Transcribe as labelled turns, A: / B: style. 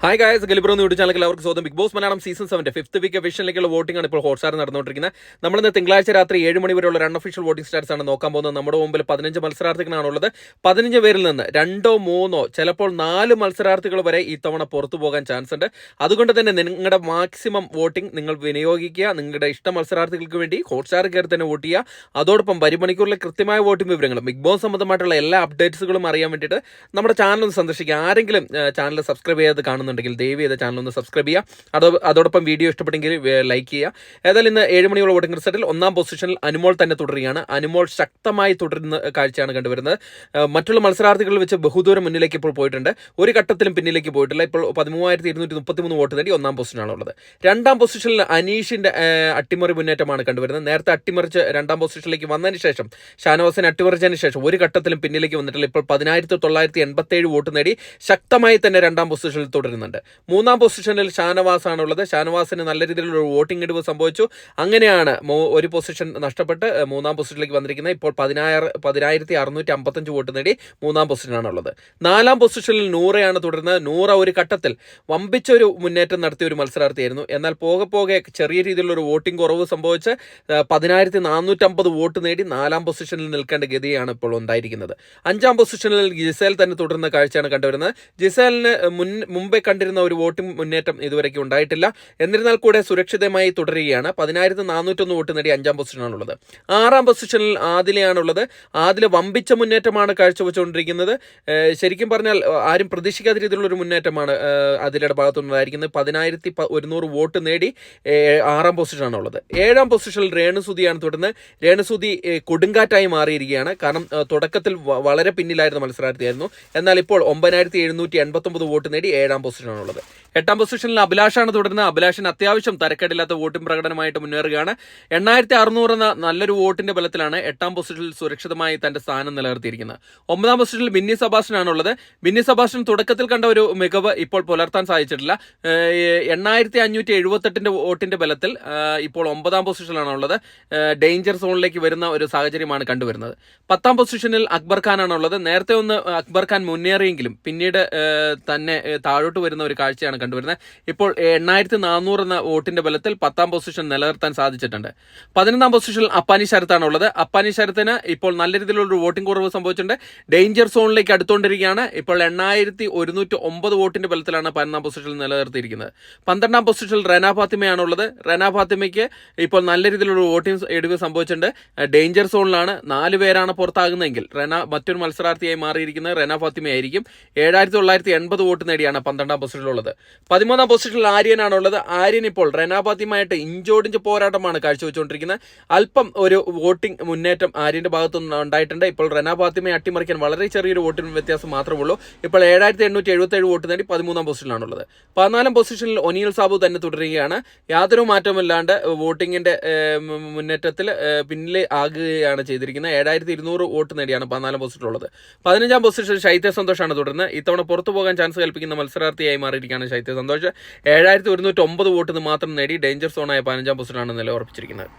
A: Hi guys, ഗലിബ്രോ YouTube ചാനലിൽ എല്ലാവർക്കും സ്വാഗതം. Big Boss Malayalam season 7 5th week എവിഷനിലേക്കുള്ള വോട്ടിംഗ് ആണ് ഇപ്പോൾ ഹോട്ട്സ്റ്റാർ നടന്നുകൊണ്ടിരിക്കുന്നത്. നമ്മളിന്ന് തിങ്കളാഴ്ച രാത്രി 7 മണി വരെയുള്ള അൺഒഫീഷ്യൽ വോട്ടിംഗ് സ്റ്റാറ്റ്സ് ആണ് നോക്കാൻ പോകുന്നത്. നമ്മുടെ മുമ്പിൽ 15 മത്സരാർത്ഥികളാണുള്ളത്. 15 പേരിൽ നിന്ന് 2-3 ചിലപ്പോൾ 4 മത്സരാർത്ഥികൾ വരെ ഈ തവണ പുറത്തു പോകാൻ ചാൻസ് ഉണ്ട്. അതുകൊണ്ട് തന്നെ നിങ്ങളുടെ മാക്സിമം വോട്ടിംഗ് നിങ്ങൾ വിനിയോഗിക്കുക. നിങ്ങളുടെ ഇഷ്ട മത്സരാർത്ഥികൾക്ക് വേണ്ടി ഹോട്ട്സ്റ്റാർ കയറി തന്നെ വോട്ട് ചെയ്യുക. അതോടൊപ്പം മണിക്കൂറിലെ കൃത്യമായ വോട്ടിംഗ് വിവരങ്ങളും ബിഗ് ബോസ് സംബന്ധമായിട്ടുള്ള എല്ലാ അപ്ഡേറ്റ്സുകളും അറിയാൻ വേണ്ടിയിട്ട് നമ്മുടെ ചാനൽ ഒന്ന് സന്ദർശിക്കുക. ആരെങ്കിലും ചാനൽ സബ്സ്ക്രൈബ് ചെയ്യാതെ കാണുന്നുണ്ടെങ്കിൽ ദയവ് ചെയ്ത ചാനൽ ഒന്ന് സബ്സ്ക്രൈബ് ചെയ്യുക. അതോടൊപ്പം വീഡിയോ ഇഷ്ടപ്പെട്ടെങ്കിൽ ലൈക്ക് ചെയ്യുക. ഏതായാലും ഇന്ന് 7 മണിയുള്ള വോട്ടിംഗ് റിസൾട്ടിൽ 1ാം പൊസിഷനിൽ അനുമോൾ തന്നെ തുടരുകയാണ്. അനുമോൾ ശക്തമായി തുടരുന്ന കാഴ്ചയാണ് കണ്ടുവരുന്നത്. മറ്റുള്ള മത്സരാർത്ഥികളിൽ വെച്ച് ബഹുദൂരം മുന്നിലേക്ക് ഇപ്പോൾ പോയിട്ടുണ്ട്. ഒരു ഘട്ടത്തിലും പിന്നിലേക്ക് പോയിട്ടില്ല. ഇപ്പോൾ 13,233 വോട്ട് നേടി 1ാം പൊസിഷനാണുള്ളത്. 2ാം പൊസിഷനിൽ അനീഷിന്റെ അട്ടിമറി മുന്നേറ്റമാണ് കണ്ടുവരുന്നത്. നേരത്തെ അട്ടിമറിച്ച് 2ാം പൊസിഷനിലേക്ക് വന്നതിന് ശേഷം ഷാനവാസിനെ അട്ടിമറിച്ചതിന് ശേഷം ഒരു ഘട്ടത്തിലും പിന്നിലേക്ക് വന്നിട്ടില്ല. ഇപ്പോൾ 10,987 വോട്ട് നേടി ശക്തമായി തന്നെ 2ാം പൊസിഷനിൽ തുടരുന്നുണ്ട്. 3ാം പൊസിഷനിൽ ഷാനവാസ് ആണുള്ളത്. ഷാനവാസിന് നല്ല രീതിയിലുള്ള വോട്ടിംഗ് ഇടിവ് സംഭവിച്ചു. അങ്ങനെയാണ് ഒരു പൊസിഷൻ നഷ്ടപ്പെട്ട് 3ാം പൊസിഷനിലേക്ക് വന്നിരിക്കുന്നത്. ഇപ്പോൾ 10,655 വോട്ട് നേടി 3ാം പൊസിഷനാണുള്ളത്. 4ാം പൊസിഷനിൽ നൂറയാണ് തുടരുന്നത്. നൂറ ഒരു ഘട്ടത്തിൽ വമ്പിച്ചൊരു മുന്നേറ്റം നടത്തിയ ഒരു മത്സരാർത്ഥിയായിരുന്നു. എന്നാൽ പോകെ പോകെ ചെറിയ രീതിയിലുള്ള ഒരു വോട്ടിംഗ് കുറവ് സംഭവിച്ച് 10,450 വോട്ട് നേടി 4ാം പൊസിഷനിൽ നിൽക്കേണ്ട ഗതിയാണ് ഇപ്പോൾ ഉണ്ടായിരിക്കുന്നത്. 5ാം പൊസിഷനിൽ ജിസേൽ തന്നെ തുടരുന്ന കാഴ്ചയാണ് കണ്ടുവരുന്നത്. ജിസേലിന് മുമ്പേ കണ്ടിരുന്ന ഒരു വോട്ടിംഗ് മുന്നേറ്റം ഇതുവരെയ്ക്ക് ഉണ്ടായിട്ടില്ല. എന്നിരുന്നാൽ കൂടെ സുരക്ഷിതമായി തുടരുകയാണ്. 10,401 വോട്ട് നേടി 5ാം പൊസിഷനാണുള്ളത്. 6ാം പൊസിഷനിൽ ആദിലയാണുള്ളത്. ആദില വമ്പിച്ച മുന്നേറ്റമാണ് കാഴ്ചവെച്ചുകൊണ്ടിരിക്കുന്നത്. ശരിക്കും പറഞ്ഞാൽ ആരും പ്രതീക്ഷിക്കാത്ത രീതിയിലുള്ള ഒരു മുന്നേറ്റമാണ് ആദിലയുടെ ഭാഗത്തുനിന്നുണ്ടായിരിക്കുന്നത്. 10,100 വോട്ട് നേടി 6ാം പൊസിഷനാണുള്ളത്. 7ാം പൊസിഷനിൽ രേണുസുതിയാണ് തുടരുന്നത്. രേണുസുതി കൊടുങ്കാറ്റായി മാറിയിരിക്കുകയാണ്. കാരണം തുടക്കത്തിൽ വളരെ പിന്നിലായിരുന്ന മത്സരാർത്ഥിയായിരുന്നു. എന്നാൽ ഇപ്പോൾ 9,789 വോട്ട് നേടി 7ാം പൊസിഷനാണുള്ളത്. 8ാം പൊസിഷനിൽ അഭിലാഷാണ് തുടരുന്നത്. അഭിലാഷിന് അത്യാവശ്യം തരക്കേടില്ലാത്ത വോട്ടിംഗ് പ്രകടനമായിട്ട് മുന്നേറുകയാണ്. 8,600 എന്ന നല്ലൊരു വോട്ടിന്റെ ബലത്തിലാണ് 8ാം പൊസിഷനിൽ സുരക്ഷിതമായി തന്റെ സ്ഥാനം നിലനിർത്തിയിരിക്കുന്നത്. 9ാം പൊസിഷനിൽ ബിന്നി സെബാസ്റ്റ്യനാണുള്ളത്. ബിന്നി സെബാസ്റ്റ്യൻ തുടക്കത്തിൽ കണ്ട ഒരു മികവ് ഇപ്പോൾ പുലർത്താൻ സാധിച്ചിട്ടില്ല. 8,578 വോട്ടിന്റെ ബലത്തിൽ ഇപ്പോൾ 9ാം പൊസിഷനിലാണുള്ളത്. ഡേഞ്ചർ സോണിലേക്ക് വരുന്ന ഒരു സാഹചര്യമാണ് കണ്ടുവരുന്നത്. 10ാം പൊസിഷനിൽ അക്ബർ ഖാനാണുള്ളത്. നേരത്തെ ഒന്ന് അക്ബർ ഖാൻ മുന്നേറിയെങ്കിലും പിന്നീട് തന്നെ താഴോട്ട് വരുന്ന ഒരു കാഴ്ചയാണ് കണ്ടുവരുന്നത്. ഇപ്പോൾ 8,400 എന്ന വോട്ടിന്റെ ബലത്തിൽ 10ാം പൊസിഷൻ നിലനിർത്താൻ സാധിച്ചിട്ടുണ്ട്. 11ാം പൊസിഷനിൽ അപ്പാനി ശരത്താണുള്ളത്. അപ്പാനി ശരത്തിന് ഇപ്പോൾ നല്ല രീതിയിലുള്ള വോട്ടിംഗ് കുറവ് സംഭവിച്ചിട്ടുണ്ട്. ഡേഞ്ചർ സോണിലേക്ക് അടുത്തുകൊണ്ടിരിക്കുകയാണ്. ഇപ്പോൾ 8,109 വോട്ടിന്റെ ബലത്തിലാണ് 11ാം പൊസിഷനിൽ നിലനിർത്തിയിരിക്കുന്നത്. 12ാം പൊസിഷനിൽ റെന ഫാത്തിമയാണുള്ളത്. റെന ഫാത്തിമയ്ക്ക് ഇപ്പോൾ നല്ല രീതിയിലുള്ള വോട്ടിംഗ് ഇടിവ് സംഭവിച്ചിട്ടുണ്ട്. ഡേഞ്ചർ സോണിലാണ്. 4 പേരാണ് പുറത്താകുന്നതെങ്കിൽ മറ്റൊരു മത്സരാർത്ഥിയായി മാറിയിരിക്കുന്നത് റെന ഫാത്തിമയായിരിക്കും. 7,980 വോട്ട് നേടിയാണ് 12ാം പൊസിഷനിലുള്ളത്. 13ാം പൊസിഷനിൽ ആര്യനാണുള്ളത്. ആര്യൻ ഇപ്പോൾ റെന ഫാത്തിമയായിട്ട് ഇഞ്ചോടിഞ്ച് പോരാട്ടമാണ് കാഴ്ചവെച്ചുകൊണ്ടിരിക്കുന്നത്. അല്പം ഒരു വോട്ടിംഗ് മുന്നേറ്റം ആര്യന്റെ ഭാഗത്തുനിന്ന് ഉണ്ടായിട്ടുണ്ട്. ഇപ്പോൾ റെന ഫാത്തിമയെ അട്ടിമറിക്കാൻ വളരെ ചെറിയൊരു വോട്ടിംഗ് വ്യത്യാസം മാത്രമേ ഉള്ളൂ. ഇപ്പോൾ 7,877 വോട്ട് നേടി 13ാം പൊസിഷനിലാണുള്ളത്. 14ാം പൊസിഷനിൽ ഒനിയൽ സാബു തന്നെ തുടരുകയാണ്. യാതൊരു മാറ്റമില്ലാണ്ട് വോട്ടിങ്ങിന്റെ മുന്നേറ്റത്തിൽ പിന്നിൽ ആകുകയാണ് ചെയ്തിരിക്കുന്നത്. 7,200 വോട്ട് നേടിയാണ് 14ാം പൊസിഷനിലുള്ളത്. 15ാം പൊസിഷനിൽ ശൈത്യ സന്തോഷാണ് തുടരുന്നത്. ഇത്തവണ പുറത്തു പോകാൻ ചാൻസ് കൽപ്പിക്കുന്ന മത്സരാർത്ഥിയായി മാറിയിരിക്കുകയാണ് ശൈത്യ സന്തോഷ്. 7,109 വോട്ട് മാത്രം നേടി ഡേഞ്ചർ സോണായ 15ാം പൊസിഷനാണ് നിലയുറപ്പിച്ചിരിക്കുന്നത്.